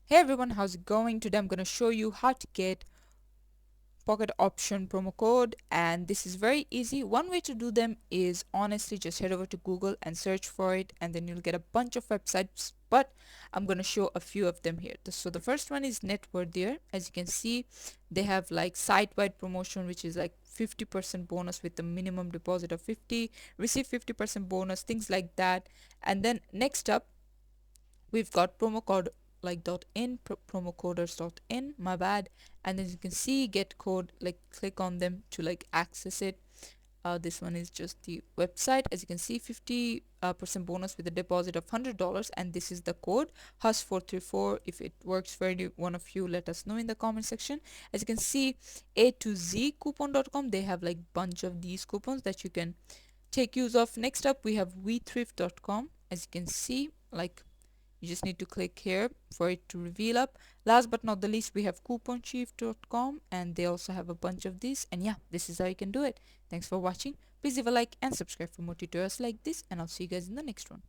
Hey everyone, how's it going? Today I'm going to show you how to get Pocket Option promo code, and this is very easy. One way to do them is honestly just head over to Google and search for it, and then you'll get a bunch of websites, but I'm going to show a few of them here. So the first one is Networthier. As you can see, they have like site-wide promotion, which is like 50% bonus with the minimum deposit of 50, receive 50% bonus, things like that. And then next up, we've got promo code like .in, promo coders.in, my bad. And then you can see get code, like click on them to like access it. This one is just the website. As you can see, 50% bonus with a deposit of $100, and this is the code HUS434. If it works for any one of you, let us know in the comment section. As you can see, A to Z coupon.com, they have like bunch of these coupons that you can take use of. Next up, we have wethrift.com. As you can see, like you just need to click here for it to reveal up. Last but not the least, we have couponchief.com, and they also have a bunch of these. And yeah, this is how you can do it. Thanks for watching. Please leave a like and subscribe for more tutorials like this, and I'll see you guys in the next one.